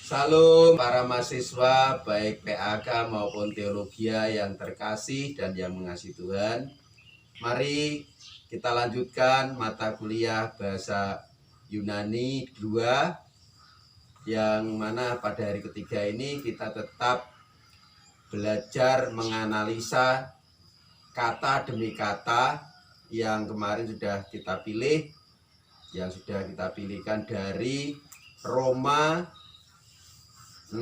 Salam para mahasiswa baik PAK maupun teologia yang terkasih dan yang mengasihi Tuhan. Mari kita lanjutkan mata kuliah bahasa Yunani 2, yang mana pada hari ketiga ini kita tetap belajar menganalisa kata demi kata yang kemarin sudah kita pilih, yang sudah kita pilihkan dari Roma 6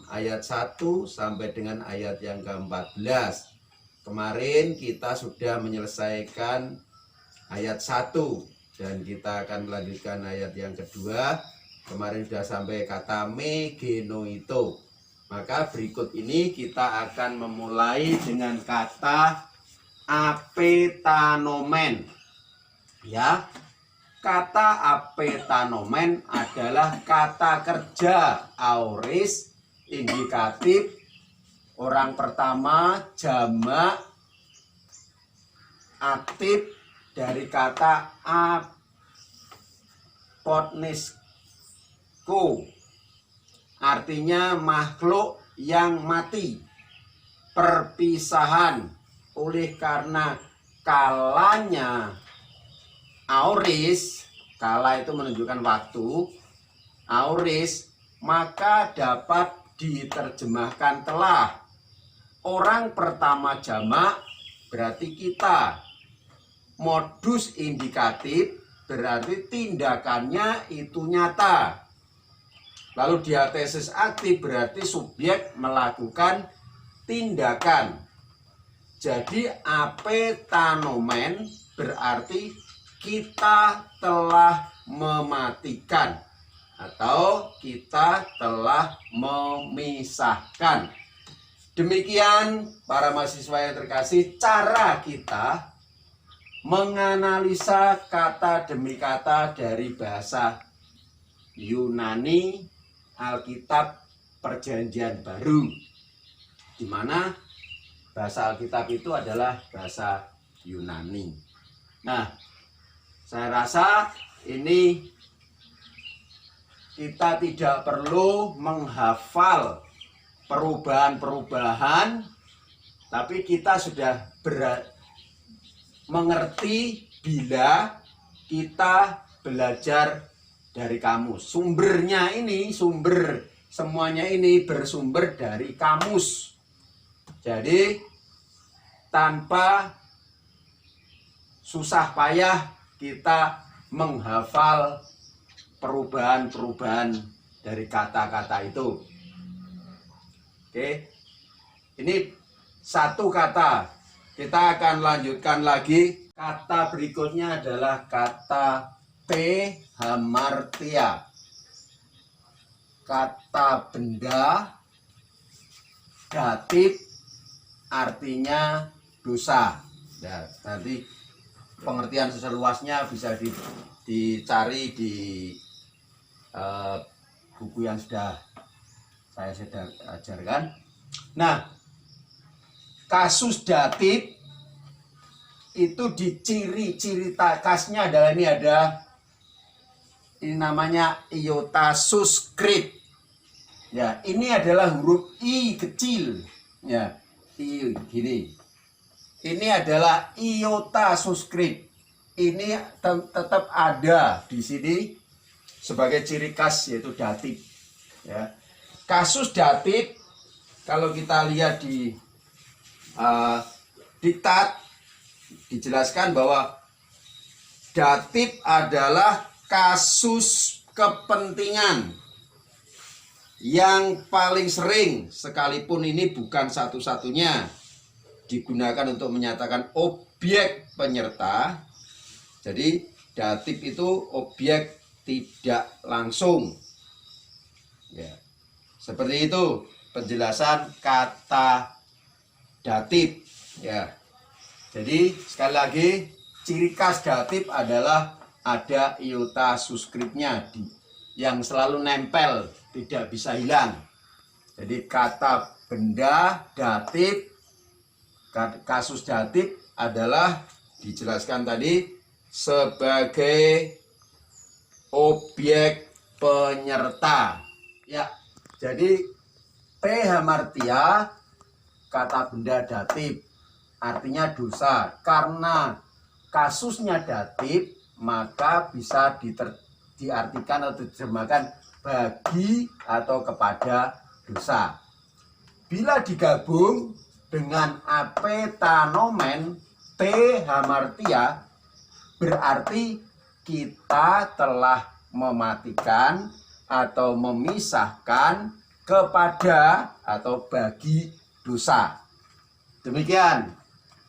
ayat 1 sampai dengan ayat yang ke-14. Kemarin kita sudah menyelesaikan ayat 1 dan kita akan melanjutkan ayat yang kedua. Kemarin sudah sampai kata megenoito. Maka berikut ini kita akan memulai dengan kata apetanomen. Ya. Kata apetanomen adalah kata kerja aorist, indikatif, orang pertama, jamak, aktif dari kata apotnesko, artinya makhluk yang mati, perpisahan. Oleh karena kalanya aoris, kala itu menunjukkan waktu, aoris, maka dapat diterjemahkan telah. Orang pertama jamak berarti kita. Modus indikatif berarti tindakannya itu nyata. Lalu diatesis aktif berarti subjek melakukan tindakan. Jadi apetanomen berarti kita telah mematikan atau kita telah memisahkan. Demikian para mahasiswa yang terkasih, cara kita menganalisa kata demi kata dari bahasa Yunani Alkitab Perjanjian Baru, di mana bahasa Alkitab itu adalah bahasa Yunani. Nah, saya rasa ini kita tidak perlu menghafal perubahan-perubahan, tapi kita sudah mengerti bila kita belajar dari kamus. Sumbernya ini, semuanya ini bersumber dari kamus. Jadi tanpa susah payah kita menghafal perubahan-perubahan dari kata-kata itu. Oke, ini satu kata. Kita akan lanjutkan lagi. Kata berikutnya adalah kata hamartia. Kata benda, datif, artinya dosa. Ya, nanti pengertian seluasnya bisa dicari di buku yang sudah saya ajarkan. Nah, kasus datif itu di ciri-ciri khasnya adalah ini namanya iota suskrip. Ya, ini adalah huruf I kecil. Ya, I gini. Ini adalah iota suskrip. Ini tetap ada di sini sebagai ciri khas, yaitu datif. Ya. Kasus datif, kalau kita lihat di diktat, dijelaskan bahwa datif adalah kasus kepentingan yang paling sering, sekalipun ini bukan satu-satunya, digunakan untuk menyatakan objek penyerta. Jadi datif itu objek tidak langsung. Ya. Seperti itu penjelasan kata datif. Ya. Jadi sekali lagi, ciri khas datif adalah ada iota suskripnya yang selalu nempel, tidak bisa hilang. Jadi kata benda datif, kasus datif adalah dijelaskan tadi sebagai objek penyerta. Ya, Jadi P hamartia kata benda datif, artinya dosa. Karena kasusnya datif, maka bisa diartikan atau diterjemahkan bagi atau kepada dosa. Bila digabung dengan apetanomen T hamartia, berarti kita telah mematikan atau memisahkan kepada atau bagi dosa. Demikian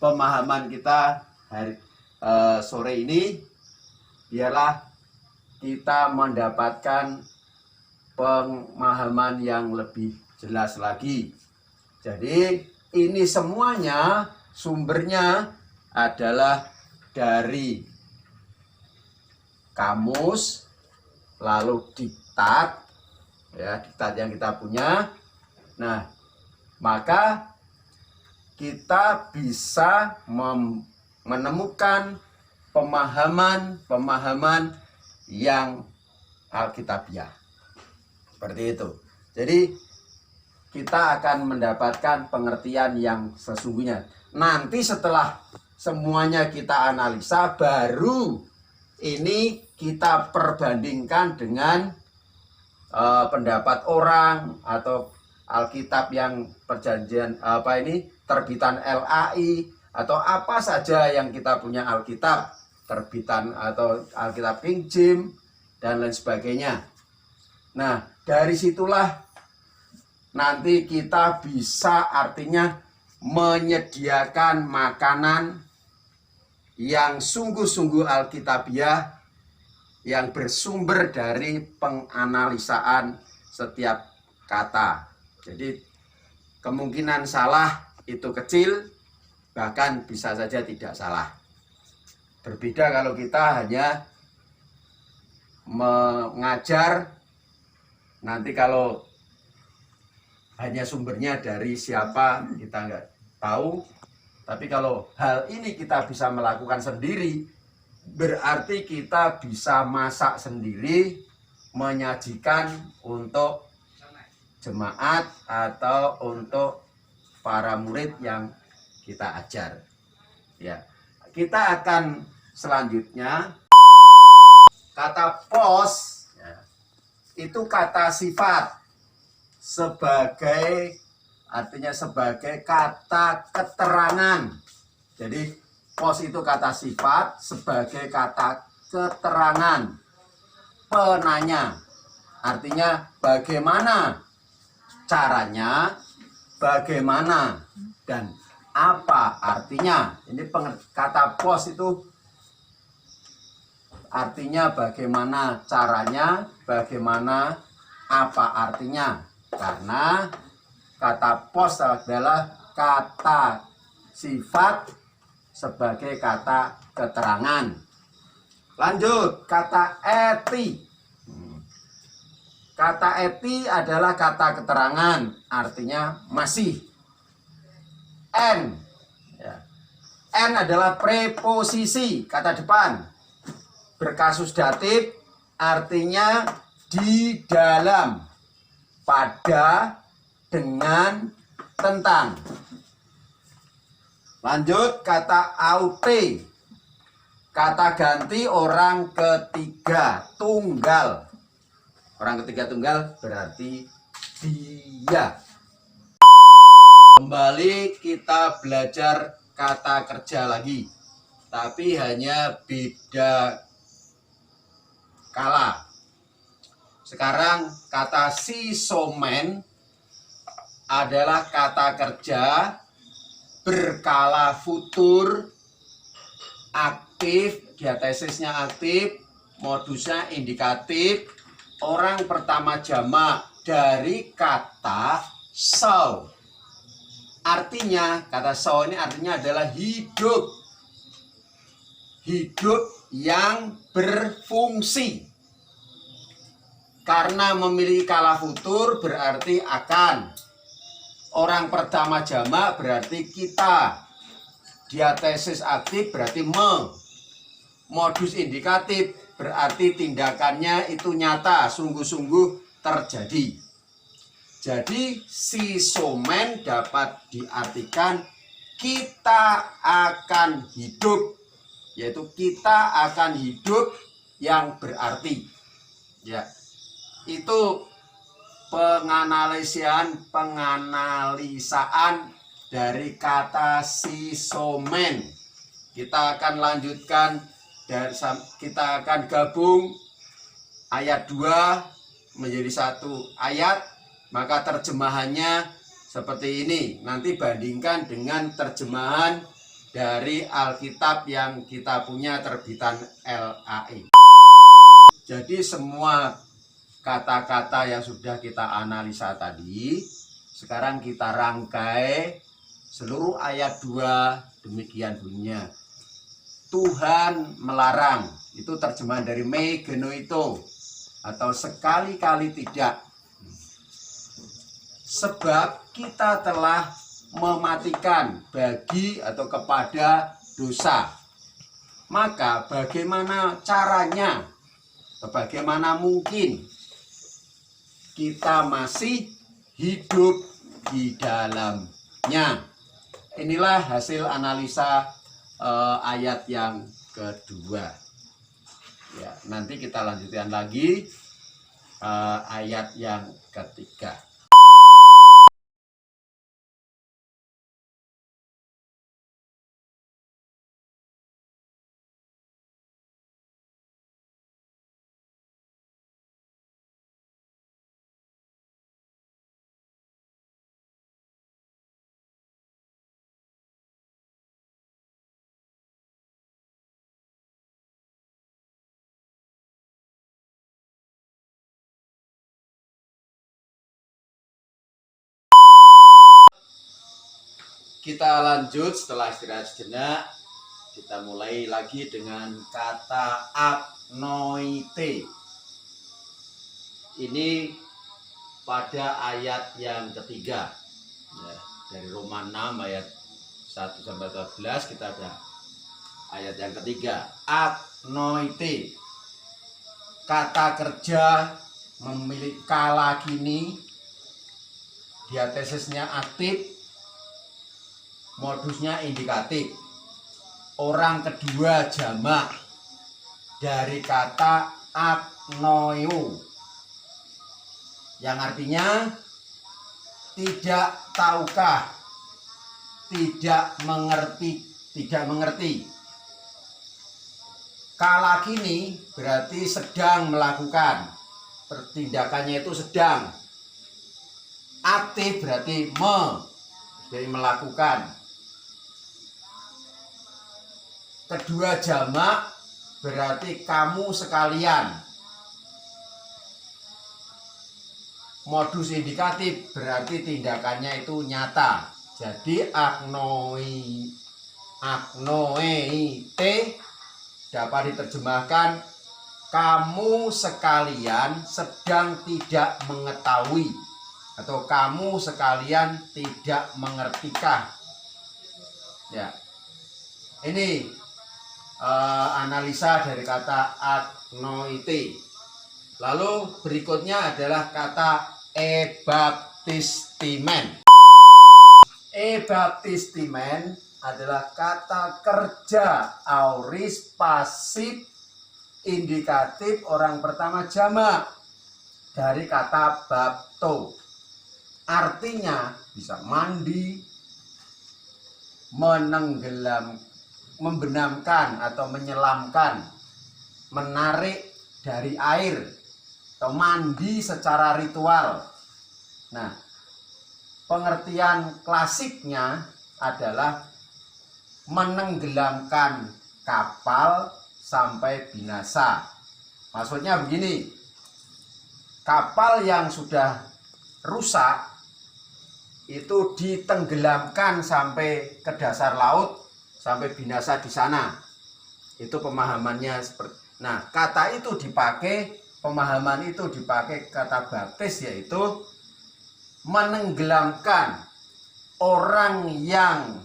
pemahaman kita sore ini. Biarlah kita mendapatkan pemahaman yang lebih jelas lagi. Jadi ini semuanya sumbernya adalah dari kamus, lalu diktat, ya, diktat yang kita punya. Nah, maka kita bisa menemukan pemahaman yang alkitabiah. Seperti itu. Jadi kita akan mendapatkan pengertian yang sesungguhnya. Nanti setelah semuanya kita analisa, baru ini kita perbandingkan dengan pendapat orang atau Alkitab yang perjanjian terbitan LAI atau apa saja yang kita punya Alkitab terbitan atau Alkitab King James dan lain sebagainya. Nah, dari situlah nanti kita bisa artinya menyediakan makanan yang sungguh-sungguh alkitabiah, yang bersumber dari penganalisaan setiap kata. Jadi kemungkinan salah itu kecil, bahkan bisa saja tidak salah. Berbeda kalau kita hanya mengajar, nanti kalau hanya sumbernya dari siapa kita nggak tahu. Tapi kalau hal ini kita bisa melakukan sendiri, berarti kita bisa masak sendiri, menyajikan untuk jemaat atau untuk para murid yang kita ajar. Ya, kita akan selanjutnya kata pos, ya, itu kata sifat sebagai artinya sebagai kata keterangan. Jadi pos itu kata sifat sebagai kata keterangan. Penanya artinya bagaimana caranya, bagaimana dan apa artinya. Ini kata pos itu artinya bagaimana caranya, bagaimana apa artinya. Karena kata pos adalah kata sifat sebagai kata keterangan. Lanjut, kata eti. Kata eti adalah kata keterangan, artinya masih. N. Ya. N adalah preposisi, kata depan. Berkasus datif, artinya di dalam, pada, dengan, tentang. Lanjut, kata aute. Kata ganti orang ketiga tunggal. Orang ketiga tunggal berarti dia. Kembali kita belajar kata kerja lagi, tapi hanya beda kala. Sekarang kata sisomen adalah kata kerja berkala futur, aktif, diatesisnya aktif, modusnya indikatif, orang pertama jamak dari kata so. Artinya, kata so ini artinya adalah hidup. Hidup yang berfungsi. Karena memiliki kala futur berarti akan. Orang pertama jamak berarti kita. Diatesis aktif berarti modus indikatif berarti tindakannya itu nyata, sungguh-sungguh terjadi. Jadi si somen dapat diartikan kita akan hidup, yaitu kita akan hidup yang berarti. Ya, itu penganalisaan dari kata si somen. Kita akan lanjutkan dan kita akan gabung ayat 2 menjadi satu ayat, maka terjemahannya seperti ini. Nanti bandingkan dengan terjemahan dari Alkitab yang kita punya terbitan LAI. Jadi semua kata-kata yang sudah kita analisa tadi, sekarang kita rangkai seluruh ayat 2 demikian bunyinya. Tuhan melarang, itu terjemahan dari me genoito atau sekali-kali tidak. Sebab kita telah mematikan bagi atau kepada dosa. Maka bagaimana caranya? Bagaimana mungkin kita masih hidup di dalamnya? Inilah hasil analisa ayat yang kedua. Ya, nanti kita lanjutkan lagi ayat yang ketiga. Kita lanjut setelah istirahat sejenak. Kita mulai lagi dengan kata agnoite. Ini pada ayat yang ketiga. Ya, dari Roma 6 ayat 1 sampai 12 kita ada ayat yang ketiga. Agnoite. Kata kerja memiliki kala kini, diatesisnya aktif, modusnya indikatif. Orang kedua jamak dari kata agnoio, yang artinya tidak tahukah, tidak mengerti. Kala kini berarti sedang melakukan, pertindakannya itu sedang. Aktif berarti jadi melakukan. Kedua jamak berarti kamu sekalian. Modus indikatif berarti tindakannya itu nyata. Jadi agnoeite dapat diterjemahkan kamu sekalian sedang tidak mengetahui, atau kamu sekalian tidak mengertikah. Ya, ini analisa dari kata agnoite. Lalu berikutnya adalah kata ebaptistimen. Ebaptistimen adalah kata kerja aorist pasif indikatif orang pertama jamak dari kata bapto. Artinya bisa mandi, membenamkan atau menyelamkan, menarik dari air, atau mandi secara ritual. Nah, pengertian klasiknya adalah menenggelamkan kapal sampai binasa. Maksudnya begini, kapal yang sudah rusak itu ditenggelamkan sampai ke dasar laut, sampai binasa di sana. Itu pemahamannya seperti. Nah, kata itu dipakai, pemahaman itu dipakai kata baptis, yaitu menenggelamkan orang yang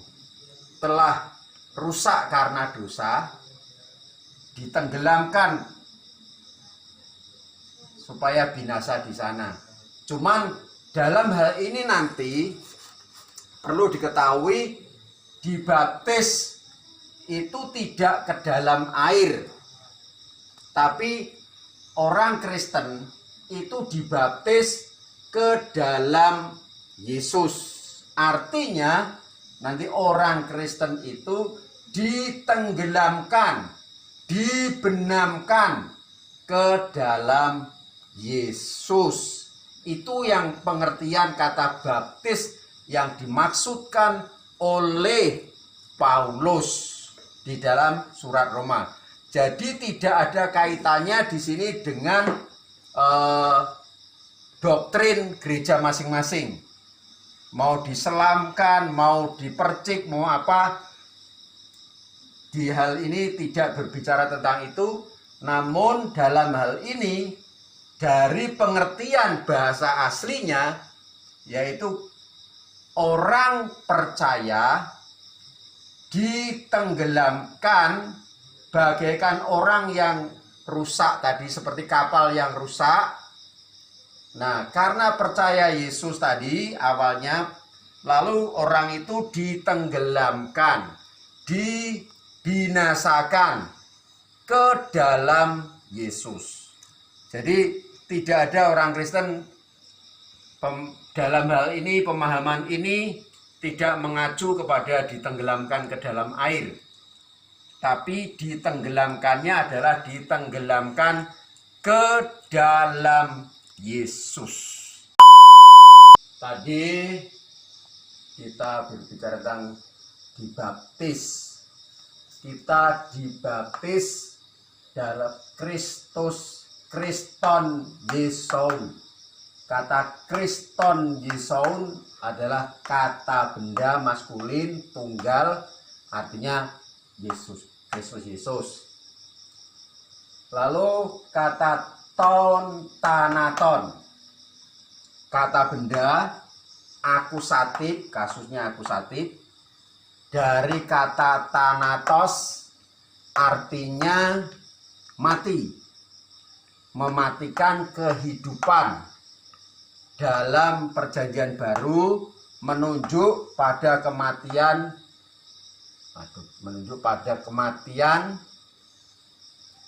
telah rusak karena dosa, ditenggelamkan supaya binasa di sana. Cuman dalam hal ini nanti perlu diketahui, dibaptis itu tidak ke dalam air, tapi orang Kristen itu dibaptis ke dalam Yesus. Artinya nanti orang Kristen itu ditenggelamkan, dibenamkan ke dalam Yesus. Itu yang pengertian kata baptis yang dimaksudkan oleh Paulus di dalam surat Roma. Jadi tidak ada kaitannya di sini dengan doktrin gereja masing-masing. Mau diselamkan, mau dipercik, mau apa. Di hal ini tidak berbicara tentang itu. Namun dalam hal ini dari pengertian bahasa aslinya, yaitu orang percaya ditenggelamkan bagaikan orang yang rusak tadi, seperti kapal yang rusak. Nah, karena percaya Yesus tadi awalnya, lalu orang itu ditenggelamkan, dibinasakan ke dalam Yesus. Jadi tidak ada orang Kristen dalam hal ini, pemahaman ini tidak mengacu kepada ditenggelamkan ke dalam air, tapi ditenggelamkannya adalah ditenggelamkan ke dalam Yesus. Tadi kita berbicara tentang dibaptis. Kita dibaptis dalam Kristus, Kriston Yesus. Kata Kriston Yesus adalah kata benda maskulin tunggal, artinya Yesus, Kristus Yesus. Lalu kata tanaton, kata benda akusatif, kasusnya akusatif, dari kata thanatos, artinya mati, mematikan kehidupan. Dalam perjanjian baru menunjuk pada kematian,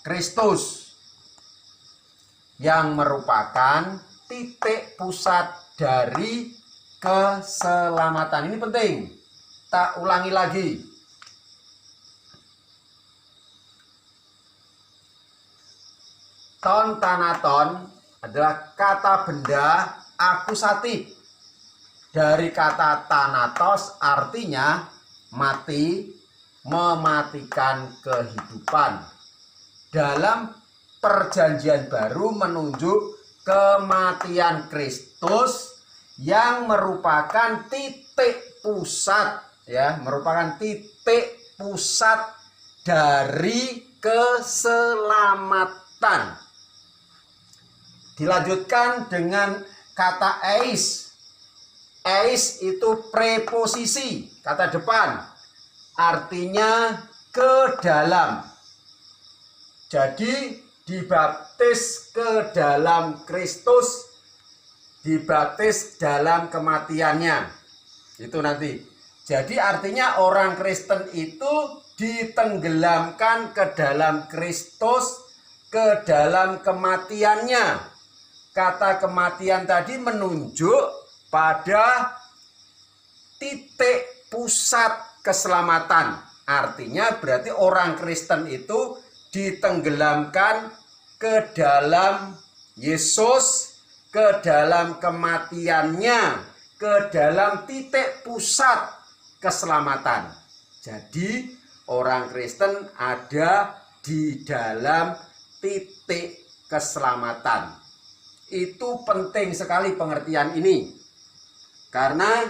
Kristus, yang merupakan titik pusat dari keselamatan. Ini penting, tak ulangi lagi. Thanaton adalah kata benda akusatif dari kata thanatos, artinya mati, mematikan kehidupan. Dalam perjanjian baru menunjuk kematian Kristus yang merupakan titik pusat, ya, merupakan titik pusat dari keselamatan. Dilanjutkan dengan kata eis. Eis itu preposisi, kata depan, artinya ke dalam. Jadi dibaptis ke dalam Kristus, dibaptis dalam kematiannya. Itu nanti. Jadi artinya orang Kristen itu ditenggelamkan ke dalam Kristus, ke dalam kematiannya. Kata kematian tadi menunjuk pada titik pusat keselamatan. Artinya berarti orang Kristen itu ditenggelamkan ke dalam Yesus, ke dalam kematiannya, ke dalam titik pusat keselamatan. Jadi orang Kristen ada di dalam titik keselamatan. Itu penting sekali pengertian ini, karena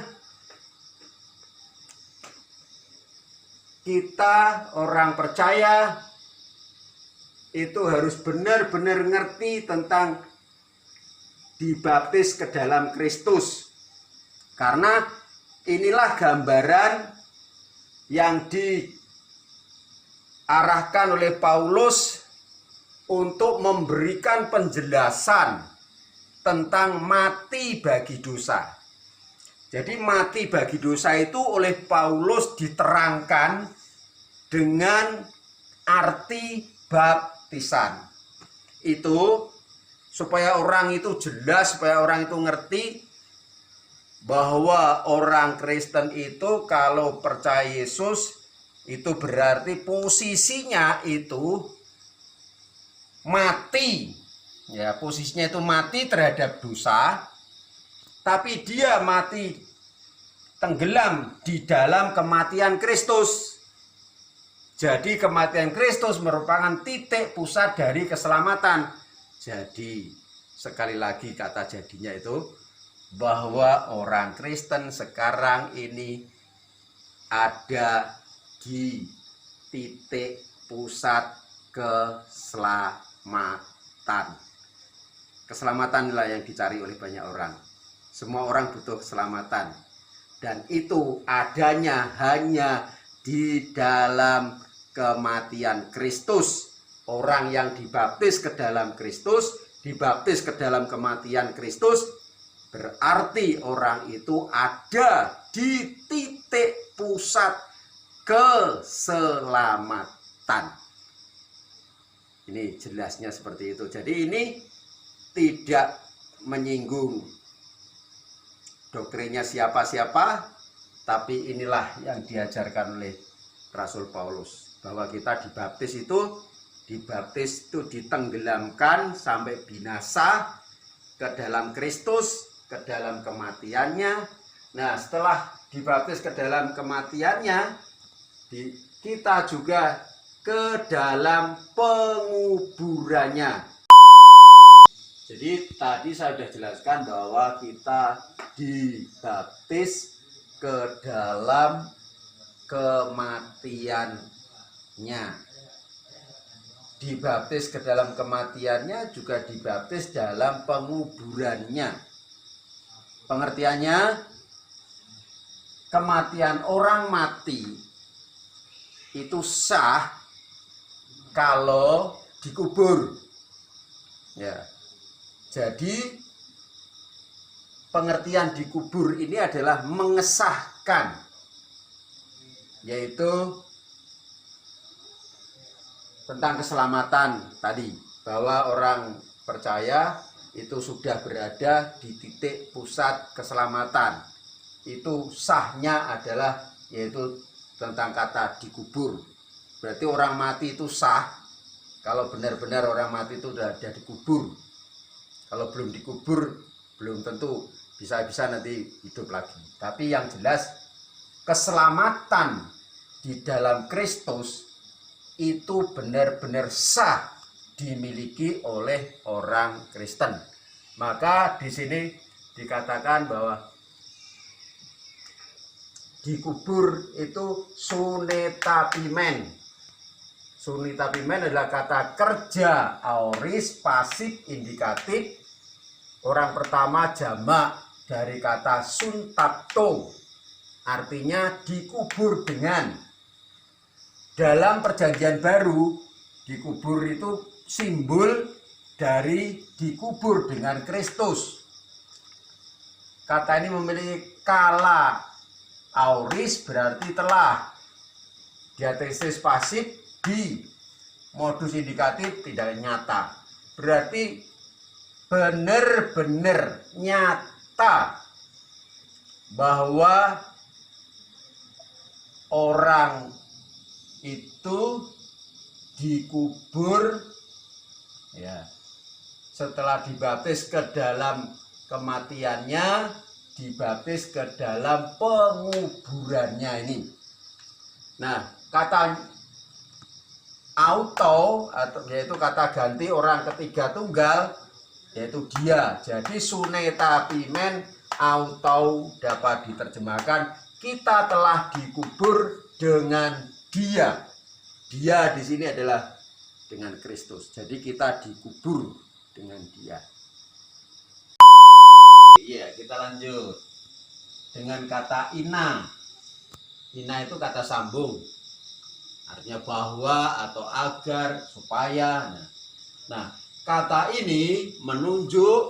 kita orang percaya itu harus benar-benar ngerti tentang dibaptis ke dalam Kristus. Karena inilah gambaran yang diarahkan oleh Paulus untuk memberikan penjelasan tentang mati bagi dosa. Jadi mati bagi dosa itu oleh Paulus diterangkan dengan arti baptisan. Itu supaya orang itu jelas, supaya orang itu ngerti bahwa orang Kristen itu kalau percaya Yesus itu berarti posisinya itu mati. Ya, posisinya itu mati terhadap dosa, tapi dia mati tenggelam di dalam kematian Kristus. Jadi kematian Kristus merupakan titik pusat dari keselamatan. Jadi sekali lagi kata jadinya itu bahwa orang Kristen sekarang ini ada di titik pusat keselamatan. Keselamatanlah yang dicari oleh banyak orang. Semua orang butuh keselamatan. Dan itu adanya hanya di dalam kematian Kristus. Orang yang dibaptis ke dalam Kristus, dibaptis ke dalam kematian Kristus, berarti orang itu ada di titik pusat keselamatan. Ini jelasnya seperti itu. Jadi ini tidak menyinggung doktrinnya siapa-siapa, tapi inilah yang diajarkan oleh Rasul Paulus, bahwa kita dibaptis itu ditenggelamkan sampai binasa ke dalam Kristus, ke dalam kematiannya. Nah, setelah dibaptis ke dalam kematiannya, kita juga ke dalam penguburannya. Jadi tadi saya sudah jelaskan bahwa kita dibaptis ke dalam kematiannya. Dibaptis ke dalam kematiannya juga dibaptis dalam penguburannya. Pengertiannya, kematian orang mati itu sah kalau dikubur. Ya. Jadi pengertian dikubur ini adalah mengesahkan, yaitu tentang keselamatan tadi, bahwa orang percaya itu sudah berada di titik pusat keselamatan. Itu sahnya adalah yaitu tentang kata dikubur. Berarti orang mati itu sah kalau benar-benar orang mati itu sudah ada dikubur. Kalau belum dikubur, belum tentu bisa-bisa nanti hidup lagi. Tapi yang jelas, keselamatan di dalam Kristus itu benar-benar sah dimiliki oleh orang Kristen. Maka di sini dikatakan bahwa dikubur itu sunetapimen. Sunetapimen adalah kata kerja aoris pasif indikatif. Orang pertama jamak dari kata suntapto, artinya dikubur dengan. Dalam perjanjian baru, dikubur itu simbol dari dikubur dengan Kristus. Kata ini memiliki kala aoris berarti telah. Diatesis pasif di modus indikatif tidak nyata. Berarti benar-benar nyata bahwa orang itu dikubur ya, setelah dibaptis ke dalam kematiannya, dibaptis ke dalam penguburannya ini. Nah, kata auto atau yaitu kata ganti orang ketiga tunggal, yaitu dia. Jadi sunetapimen auto dapat diterjemahkan kita telah dikubur dengan dia. Dia di sini adalah dengan Kristus. Jadi kita dikubur dengan dia. Iya, kita lanjut dengan kata ina. Ina itu kata sambung, artinya bahwa atau agar, supaya. Nah, kata ini menunjuk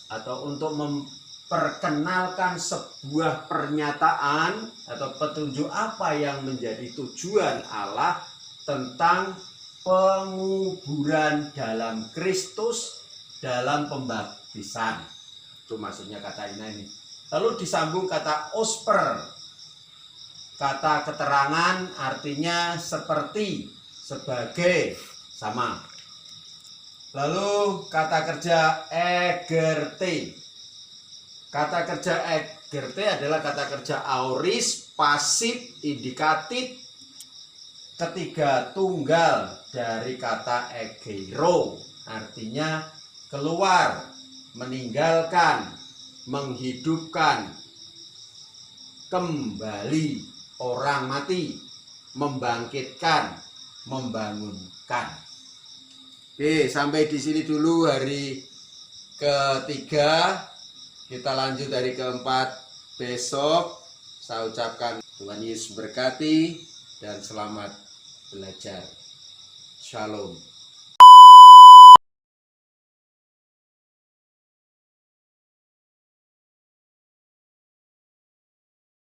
atau untuk memperkenalkan sebuah pernyataan atau petunjuk apa yang menjadi tujuan Allah tentang penguburan dalam Kristus dalam pembaptisan. Itu maksudnya kata ini. Lalu disambung kata osper. Kata keterangan artinya seperti, sebagai, sama. Lalu kata kerja egerte. Kata kerja egerte adalah kata kerja aoris, pasif, indikatif, ketiga tunggal dari kata egeiro. Artinya keluar, meninggalkan, menghidupkan, kembali, orang mati, membangkitkan, membangunkan. Oke, sampai di sini dulu hari ketiga. Kita lanjut hari keempat besok. Saya ucapkan Tuhan Yesus berkati dan selamat belajar. Shalom.